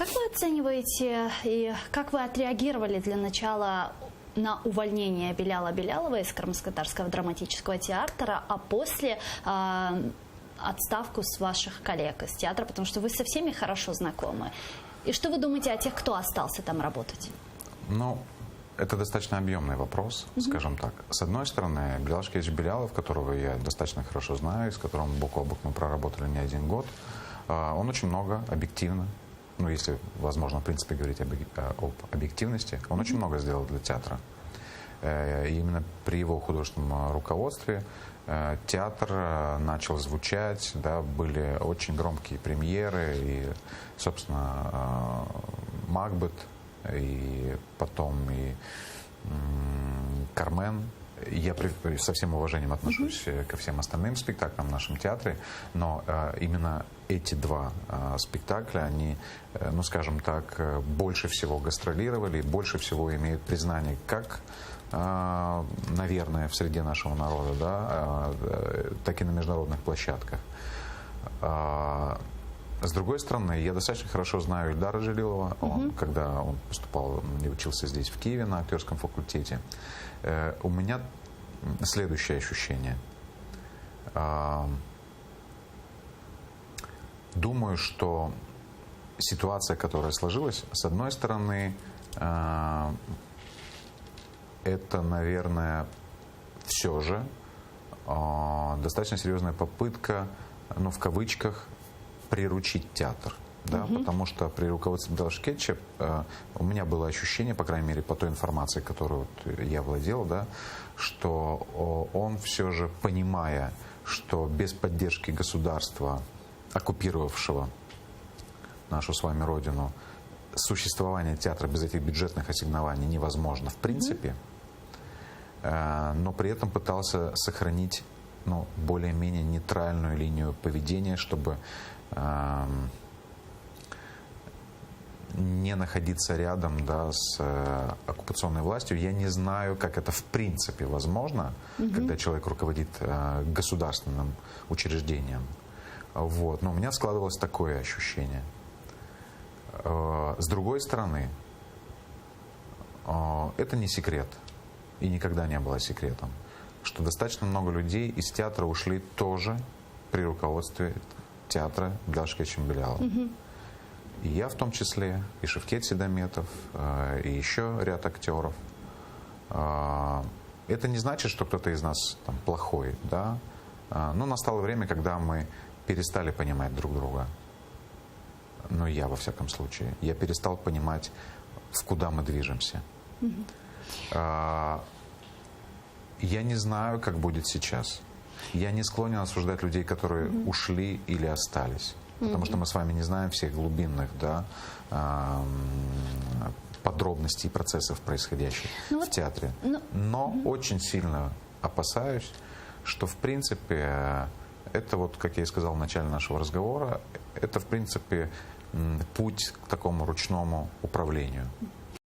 Как вы оцениваете и как вы отреагировали для начала на увольнение Беляла Белялова из Крымско-Татарского драматического театра, а после отставку с ваших коллег из театра, потому что вы со всеми хорошо знакомы? И что вы думаете о тех, кто остался там работать? Ну, это достаточно объемный вопрос, скажем так. С одной стороны, Белял Шкевич Белялов, которого я достаточно хорошо знаю, с которым бок о бок мы проработали не один год, он очень много объективно, ну, если возможно, в принципе, говорить об объективности, он очень много сделал для театра. И именно при его художественном руководстве театр начал звучать, да, были очень громкие премьеры, и, собственно, «Макбет», и потом и «Кармен». Я со всем уважением отношусь ко всем остальным спектаклям в нашем театре, но именно эти два спектакля, они, ну, скажем так, больше всего гастролировали, и больше всего имеют признание как, наверное, в среде нашего народа, да, так и на международных площадках. С другой стороны, я достаточно хорошо знаю Ильдара Джалилова, когда он поступал и учился здесь, в Киеве, на актерском факультете. У меня следующее ощущение. Думаю, что ситуация, которая сложилась, с одной стороны, это, наверное, все же достаточно серьезная попытка, ну, в кавычках, приручить театр. Да, потому что при руководстве Беляла Шкевича у меня было ощущение, по крайней мере, по той информации, которую вот я владел, да, что он все же, понимая, что без поддержки государства, оккупировавшего нашу с вами родину, существование театра без этих бюджетных ассигнований невозможно в принципе, но при этом пытался сохранить, ну, более-менее нейтральную линию поведения, чтобы не находиться рядом, да, с оккупационной властью. Я не знаю, как это в принципе возможно, когда человек руководит государственным учреждением. Вот. Но у меня складывалось такое ощущение. С другой стороны, это не секрет, и никогда не было секретом, что достаточно много людей из театра ушли тоже при руководстве театра Беляла Шкевича Белялова. И я в том числе, и Шевкет Седометов, и еще ряд актеров. Это не значит, что кто-то из нас там плохой, да? Но настало время, когда мы перестали понимать друг друга. Ну, я, во всяком случае. Я перестал понимать, в куда мы движемся. Я не знаю, как будет сейчас. Я не склонен осуждать людей, которые ушли или остались. Потому что мы с вами не знаем всех глубинных, да, подробностей и процессов, происходящих в театре. Но очень сильно опасаюсь, что, в принципе, это вот, как я и сказал в начале нашего разговора, это, в принципе, путь к такому ручному управлению.